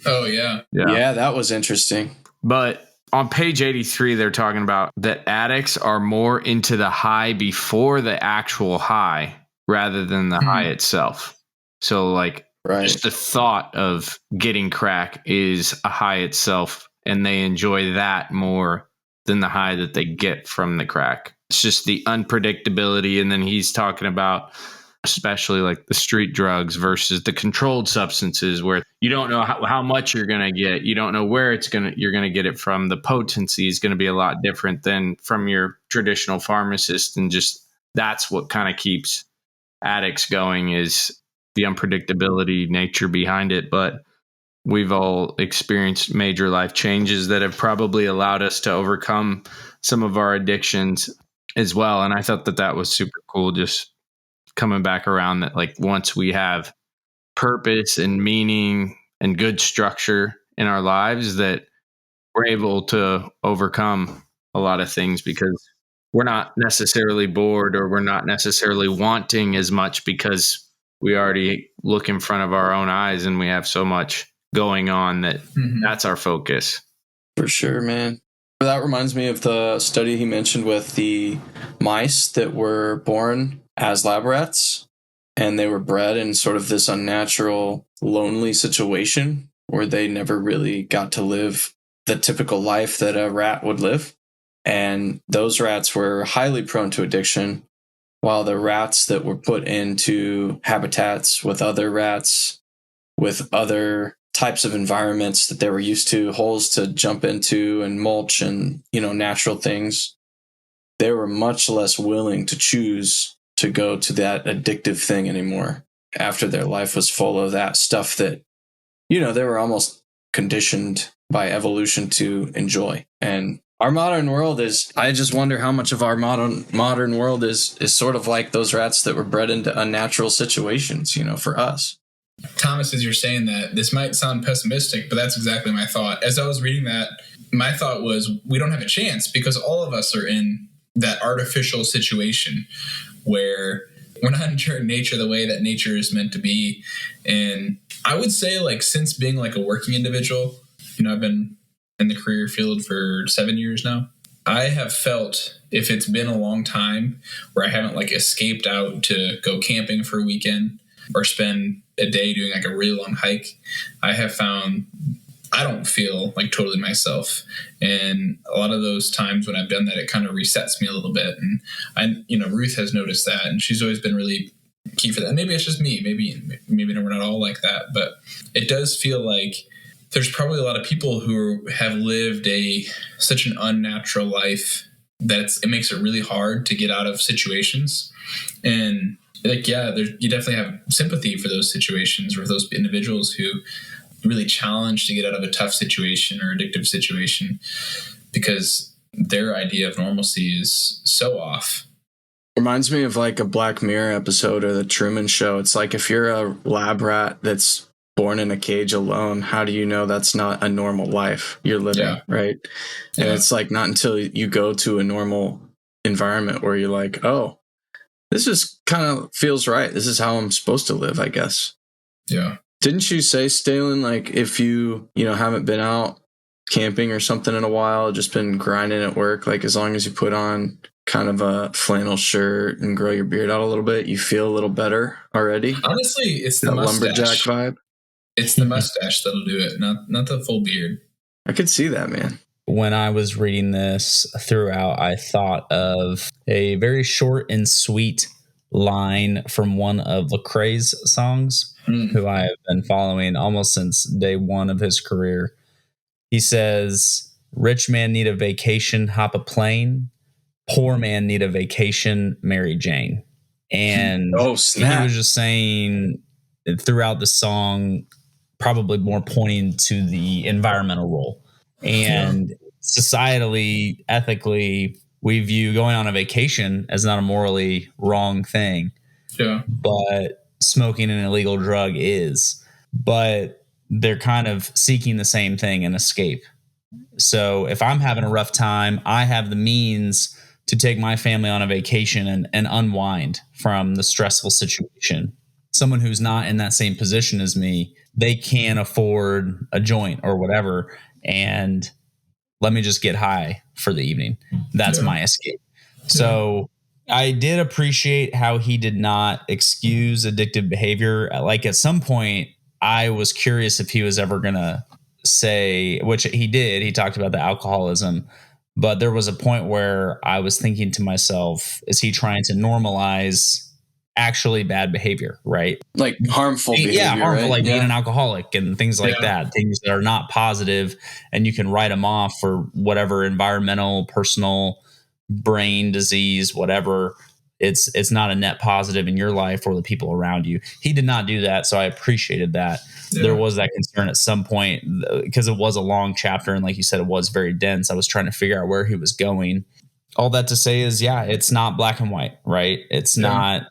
Oh, yeah. Yeah, that was interesting. But on page 83, they're talking about that addicts are more into the high before the actual high rather than the high itself. So, like, just the thought of getting crack is a high itself, and they enjoy that more than the high that they get from the crack. It's just the unpredictability. And then he's talking about especially like the street drugs versus the controlled substances, where you don't know how much you're going to get. You don't know where you're going to get it from. The potency is going to be a lot different than from your traditional pharmacist. And just that's what kind of keeps addicts going, is the unpredictability nature behind it. But we've all experienced major life changes that have probably allowed us to overcome some of our addictions as well. And I thought that was super cool, just coming back around, that like once we have purpose and meaning and good structure in our lives, that we're able to overcome a lot of things, because we're not necessarily bored, or we're not necessarily wanting as much, because we already look in front of our own eyes and we have so much going on that that's our focus. For sure, man. That reminds me of the study he mentioned with the mice that were born as lab rats, and they were bred in sort of this unnatural, lonely situation where they never really got to live the typical life that a rat would live. And those rats were highly prone to addiction, while the rats that were put into habitats with other rats, with other types of environments that they were used to, holes to jump into and mulch and, natural things, they were much less willing to choose to go to that addictive thing anymore after their life was full of that stuff that, they were almost conditioned by evolution to enjoy. And our modern world I just wonder how much of our modern world is sort of like those rats that were bred into unnatural situations, for us. Thomas, as you're saying that, this might sound pessimistic, but that's exactly my thought. As I was reading that, my thought was, we don't have a chance, because all of us are in that artificial situation where we're not enjoying nature the way that nature is meant to be. And I would say, like, since being like a working individual, I've been in the career field for 7 years now. I have felt, if it's been a long time where I haven't like escaped out to go camping for a weekend or spend a day doing like a really long hike, I have found I don't feel like totally myself. And a lot of those times when I've done that, it kind of resets me a little bit. And Ruth has noticed that, and she's always been really key for that. And maybe it's just me. Maybe we're not all like that, but it does feel like there's probably a lot of people who have lived such an unnatural life that it makes it really hard to get out of situations. And like, yeah, you definitely have sympathy for those situations, or those individuals who really challenge to get out of a tough situation or addictive situation, because their idea of normalcy is so off. Reminds me of like a Black Mirror episode or the Truman Show. It's like, if you're a lab rat that's born in a cage alone, how do you know that's not a normal life you're living, right? And it's like not until you go to a normal environment where you're like, oh, this just kind of feels right. This is how I'm supposed to live, I guess. Yeah. Didn't you say, Stalen, like if you haven't been out camping or something in a while, just been grinding at work, like as long as you put on kind of a flannel shirt and grow your beard out a little bit, you feel a little better already? Honestly, it's the mustache. Lumberjack vibe. It's the mustache that'll do it, not the full beard. I could see that, man. When I was reading this throughout, I thought of a very short and sweet line from one of Lecrae's songs, who I have been following almost since day one of his career. He says, "Rich man need a vacation, hop a plane. Poor man need a vacation, Mary Jane." And he was just saying throughout the song, probably more pointing to the environmental role. And societally, ethically, we view going on a vacation as not a morally wrong thing. Yeah. But smoking an illegal drug is. But they're kind of seeking the same thing, an escape. So if I'm having a rough time, I have the means to take my family on a vacation and unwind from the stressful situation. someone who's not in that same position as me, they can afford a joint or whatever. And let me just get high for the evening. That's my escape. So I did appreciate how he did not excuse addictive behavior. Like at some point, I was curious if he was ever going to say, which he did. He talked about the alcoholism, but there was a point where I was thinking to myself, is he trying to normalize actually bad behavior, right? Like harmful behavior. Yeah, harmful, right? like being an alcoholic and things like that, things that are not positive, and you can write them off for whatever environmental, personal, brain disease, whatever. It's not a net positive in your life or the people around you. He did not do that, so I appreciated that. There was that concern at some point because it was a long chapter, and like you said, it was very dense. I was trying to figure out where he was going. All that to say is, it's not black and white, right? It's not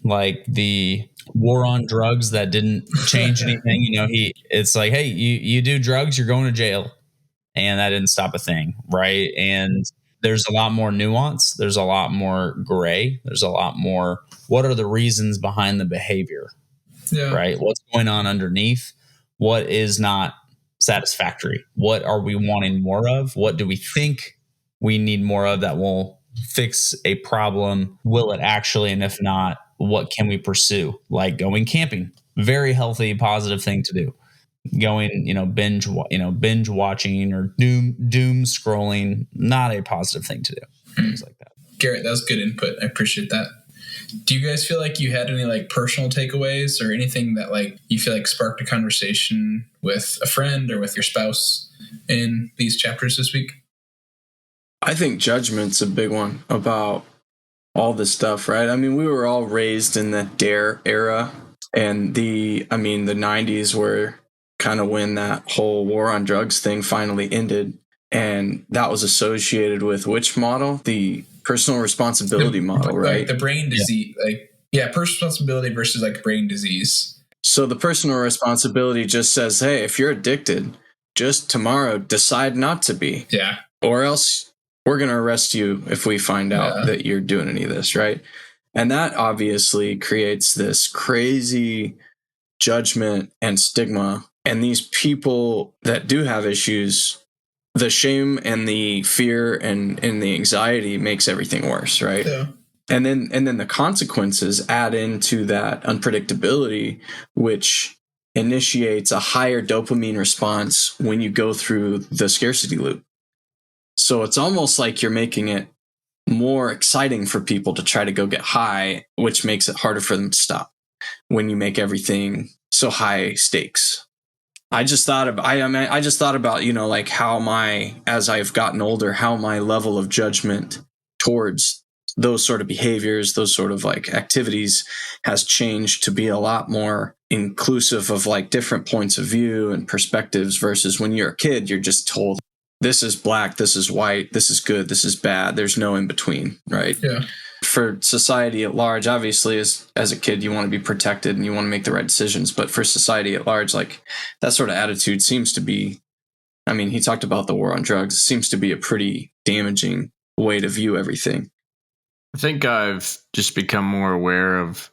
like the war on drugs that didn't change anything. It's like, hey, you do drugs, you're going to jail, and that didn't stop a thing, right? And there's a lot more nuance. There's a lot more gray. There's a lot more, what are the reasons behind the behavior, right? What's going on underneath? What is not satisfactory? What are we wanting more of? What do we think we need more of that will fix a problem? Will it actually? And if not, what can we pursue? Like going camping, very healthy, positive thing to do. Going, binge watching or doom scrolling, not a positive thing to do. Things like that. Garrett, that was good input. I appreciate that. Do you guys feel like you had any like personal takeaways or anything that like you feel like sparked a conversation with a friend or with your spouse in these chapters this week? I think judgment's a big one about all this stuff, right? I mean, we were all raised in the DARE era, and the 90s were kind of when that whole war on drugs thing finally ended. And that was associated with which model? The personal responsibility model, right? Like the brain disease, personal responsibility versus like brain disease. So the personal responsibility just says, hey, if you're addicted, just tomorrow decide not to be. Yeah. Or else we're going to arrest you if we find out that you're doing any of this, right? And that obviously creates this crazy judgment and stigma. And these people that do have issues, the shame and the fear and the anxiety makes everything worse, right? Yeah. And then the consequences add into that unpredictability, which initiates a higher dopamine response when you go through the scarcity loop. So it's almost like you're making it more exciting for people to try to go get high, which makes it harder for them to stop when you make everything so high stakes. I just thought about, like how as I've gotten older, how my level of judgment towards those sort of behaviors, those sort of like activities has changed to be a lot more inclusive of like different points of view and perspectives versus when you're a kid, you're just told this is black, this is white, this is good, this is bad. There's no in between, right? Yeah. For society at large, obviously, as a kid, you want to be protected and you want to make the right decisions. But for society at large, like that sort of attitude seems to be, he talked about the war on drugs. It seems to be a pretty damaging way to view everything. I think I've just become more aware of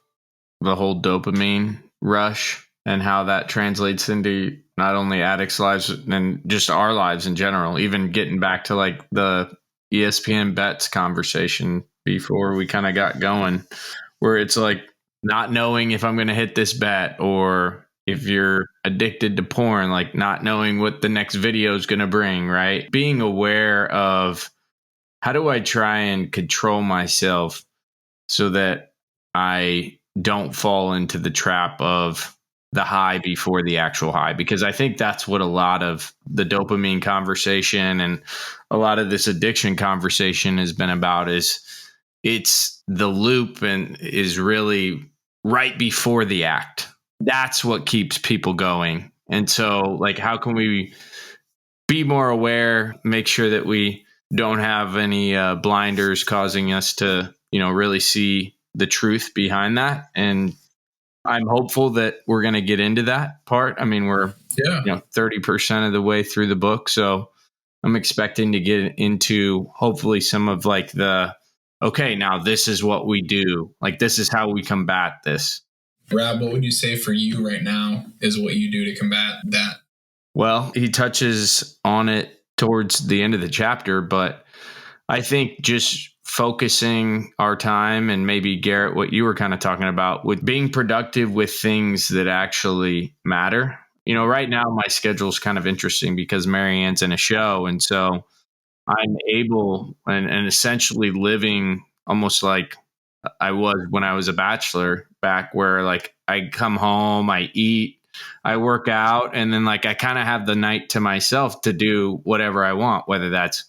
the whole dopamine rush and how that translates into not only addicts' lives and just our lives in general, even getting back to like the ESPN bets conversation before we kind of got going, where it's like not knowing if I'm going to hit this bet, or if you're addicted to porn, like not knowing what the next video is going to bring, right? Being aware of how do I try and control myself so that I don't fall into the trap of the high before the actual high, because I think that's what a lot of the dopamine conversation and a lot of this addiction conversation has been about. Is it's the loop and is really right before the act. That's what keeps people going. And so like, how can we be more aware, make sure that we don't have any blinders causing us to, really see the truth behind that? And I'm hopeful that we're going to get into that part. We're 30% of the way through the book. So I'm expecting to get into hopefully some of like okay, now this is what we do. Like, this is how we combat this. Rob, what would you say for you right now is what you do to combat that? Well, he touches on it towards the end of the chapter, but I think just focusing our time, and maybe Garrett, what you were kind of talking about, with being productive with things that actually matter. Right now my schedule is kind of interesting because Marianne's in a show. And so I'm able and essentially living almost like I was when I was a bachelor back, where like I come home, I eat, I work out, and then like I kind of have the night to myself to do whatever I want, whether that's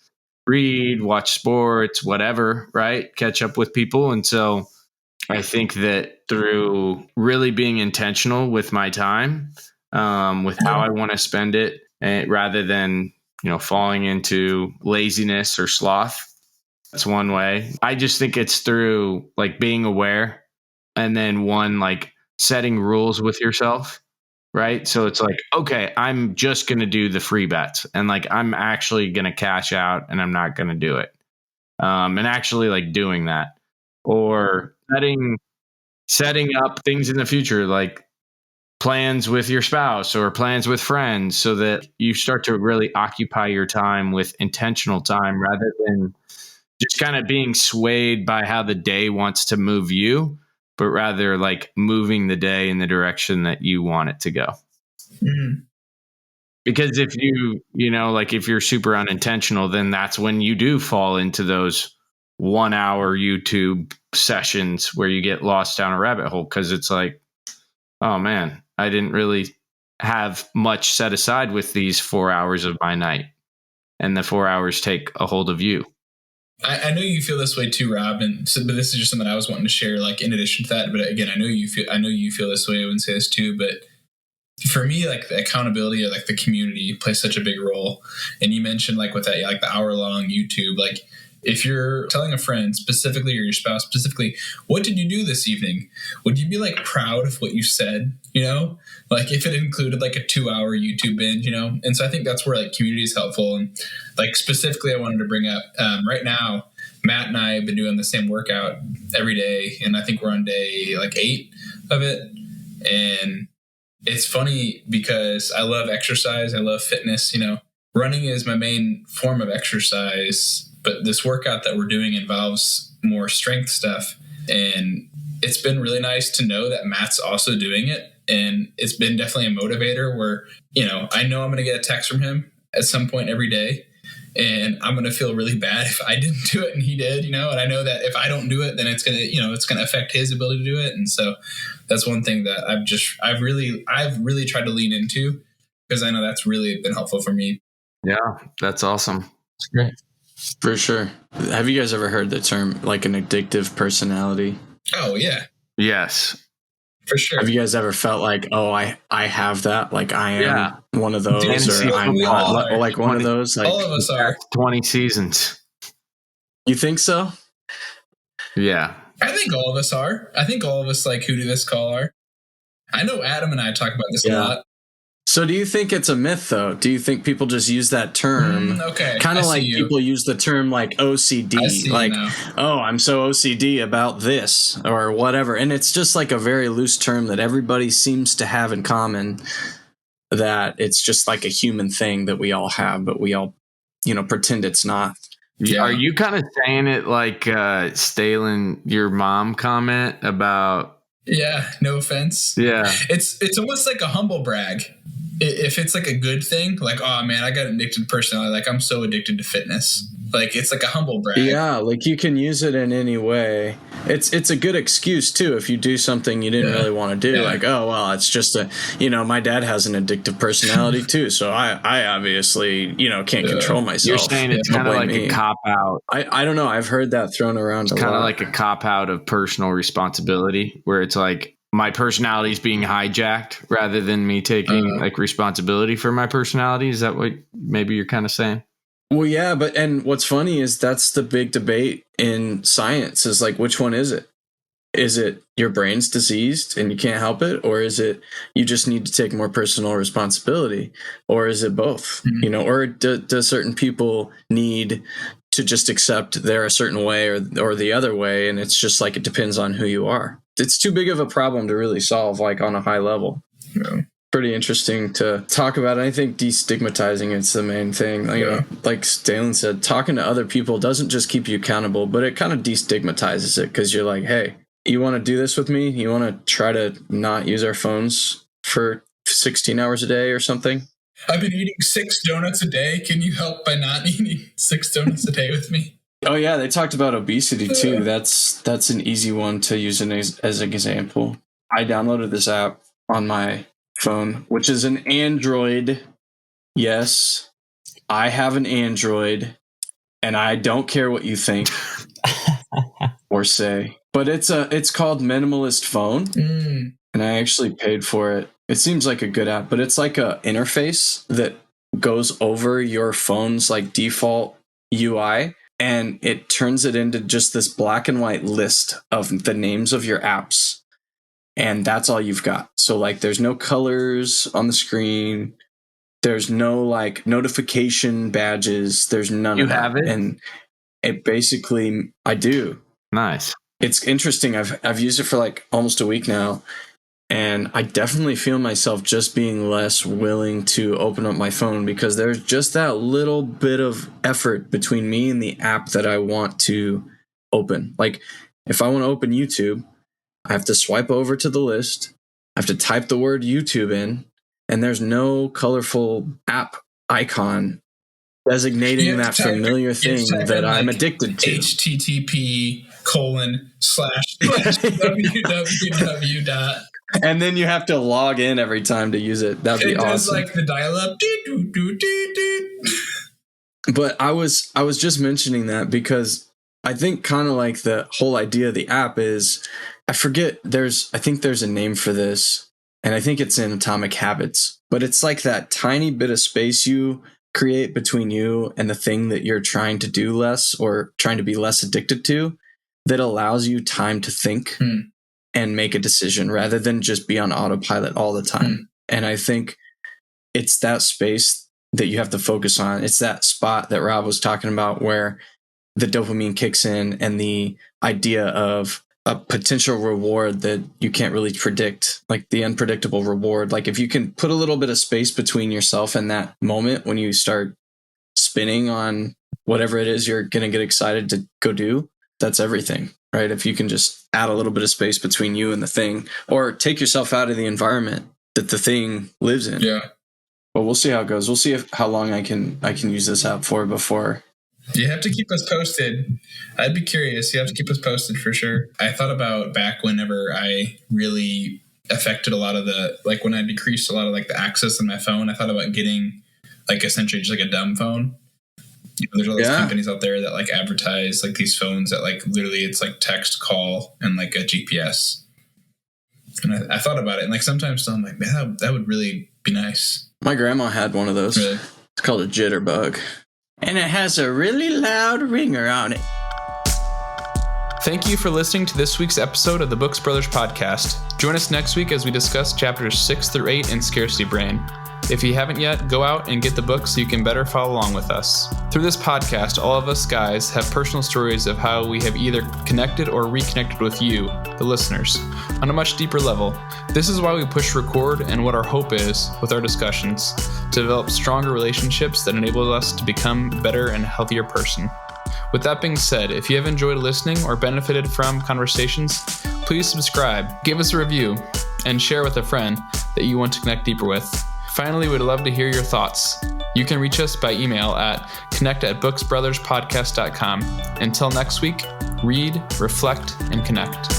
read, watch sports, whatever, right? Catch up with people. And so I think that through really being intentional with my time, with how I want to spend it, rather than, falling into laziness or sloth. That's one way. I just think it's through like being aware, and then like setting rules with yourself. Right. So it's like, okay, I'm just going to do the free bets, and like, I'm actually going to cash out and I'm not going to do it. And actually like doing that, or setting up things in the future, like plans with your spouse or plans with friends, so that you start to really occupy your time with intentional time, rather than just kind of being swayed by how the day wants to move you, but rather like moving the day in the direction that you want it to go. Mm-hmm. Because if like if you're super unintentional, then that's when you do fall into those 1 hour YouTube sessions where you get lost down a rabbit hole. Cause it's like, oh man, I didn't really have much set aside with these 4 hours of my night, and the 4 hours take a hold of you. I know you feel this way too, Rob, but this is just something I was wanting to share. Like in addition to that, but again, I know you feel this way. I wouldn't say this too, but for me, like the accountability of like the community plays such a big role. And you mentioned like with that, like the hour-long YouTube, like if you're telling a friend specifically, or your spouse specifically, what did you do this evening? Would you be like proud of what you said? Like if it included like a 2-hour YouTube binge, And so I think that's where like community is helpful. And like specifically, I wanted to bring up right now, Matt and I have been doing the same workout every day, and I think we're on day like 8 of it. And it's funny because I love exercise. I love fitness. Running is my main form of exercise, but this workout that we're doing involves more strength stuff. And it's been really nice to know that Matt's also doing it. And it's been definitely a motivator where, I know I'm going to get a text from him at some point every day, and I'm going to feel really bad if I didn't do it and he did, and I know that if I don't do it, then it's going to, it's going to affect his ability to do it. And so that's one thing that I've really tried to lean into, because I know that's really been helpful for me. Yeah, that's awesome. It's great. For sure. Have you guys ever heard the term like an addictive personality? Oh yeah. Yes. For sure. Have you guys ever felt like, oh, I have that, like I am one of those, Fantasy or I'm not like one of those? Like all of us are. 20 seasons. You think so? Yeah. I think all of us are. I think all of us like Who Do This Call are. I know Adam and I talk about this a lot. So do you think it's a myth, though? Do you think people just use that term? Okay. Kind of like people use the term like OCD, like, oh, I'm so OCD about this or whatever. And it's just like a very loose term that everybody seems to have in common, that it's just like a human thing that we all have, but we all, pretend it's not. Yeah. Are you kind of saying it like Stalin, your mom comment about... Yeah, no offense. Yeah. It's almost like a humble brag. If it's like a good thing, like, oh man, I got an addicted personality, like I'm so addicted to fitness. Like it's like a humble brag. Yeah, like you can use it in any way. It's a good excuse too if you do something you didn't really want to do. Like, oh well, it's just my dad has an addictive personality too, so I obviously can't control myself. You're saying it's kind of like a cop out. I don't know. I've heard that thrown around. It's kind of like a cop out of personal responsibility, where it's like my personality is being hijacked rather than me taking like responsibility for my personality. Is that what maybe you're kind of saying? Well, yeah, and what's funny is that's the big debate in science, is like, which one is it? Is it your brain's diseased and you can't help it? Or is it you just need to take more personal responsibility? Or is it both? Mm-hmm. Or do certain people need to just accept they're a certain way or the other way? And it's just like, it depends on who you are. it's too big of a problem to really solve like on a high level. Yeah. Pretty interesting to talk about. I think destigmatizing is the main thing. You know, like Dalen said, talking to other people doesn't just keep you accountable, but it kind of destigmatizes it because you're like, hey, you want to do this with me? You want to try to not use our phones for 16 hours a day or something? I've been eating 6 donuts a day. Can you help by not eating 6 donuts a day with me? Oh yeah, they talked about obesity too. That's an easy one to use as an example. I downloaded this app on my phone, which is an Android. Yes, I have an Android, and I don't care what you think or say, but it's called Minimalist Phone, and I actually paid for it. It seems like a good app, but it's like a interface that goes over your phone's like default UI, and it turns it into just this black and white list of the names of your apps. And that's all you've got. So like there's no colors on the screen. There's no like notification badges. There's none of that. You have it? And it basically, I do. Nice. It's interesting. I've used it for like almost a week now. And I definitely feel myself just being less willing to open up my phone because there's just that little bit of effort between me and the app that I want to open. Like if I want to open YouTube, I have to swipe over to the list. I have to type the word YouTube in, and there's no colorful app icon designating that familiar thing that I'm addicted to. http://www. And then you have to log in every time to use it. That'd be awesome. It does like the dial-up. But I was just mentioning that because I think kind of like the whole idea of the app is, I think there's a name for this, and I think it's in Atomic Habits, but it's like that tiny bit of space you create between you and the thing that you're trying to do less or trying to be less addicted to that allows you time to think and make a decision rather than just be on autopilot all the time. And I think it's that space that you have to focus on. It's that spot that Rob was talking about where the dopamine kicks in and the idea of a potential reward that you can't really predict, like the unpredictable reward. Like if you can put a little bit of space between yourself and that moment when you start spinning on whatever it is you're going to get excited to go do, that's everything, right? If you can just add a little bit of space between you and the thing, or take yourself out of the environment that the thing lives in. Yeah. But we'll see how it goes. We'll see how long I can use this app for before. You have to keep us posted. I'd be curious. You have to keep us posted for sure. I thought about back whenever I really affected a lot of like when I decreased a lot of like the access on my phone, I thought about getting like essentially just like a dumb phone. You know, there's all these companies out there that like advertise like these phones that like literally it's like text, call, and like a GPS. And I thought about it, and like sometimes still I'm like, man, that would really be nice. My grandma had one of those. Really? It's called a jitterbug. And it has a really loud ringer on it. Thank you for listening to this week's episode of the Books Brothers podcast. Join us next week as we discuss chapters 6 through 8 in Scarcity Brain. If you haven't yet, go out and get the book so you can better follow along with us. Through this podcast, all of us guys have personal stories of how we have either connected or reconnected with you, the listeners, on a much deeper level. This is why we push record and what our hope is with our discussions, to develop stronger relationships that enable us to become a better and healthier person. With that being said, if you have enjoyed listening or benefited from conversations, please subscribe, give us a review, and share with a friend that you want to connect deeper with. Finally, we'd love to hear your thoughts. You can reach us by email at connect@booksbrotherspodcast.com. Until next week, read, reflect, and connect.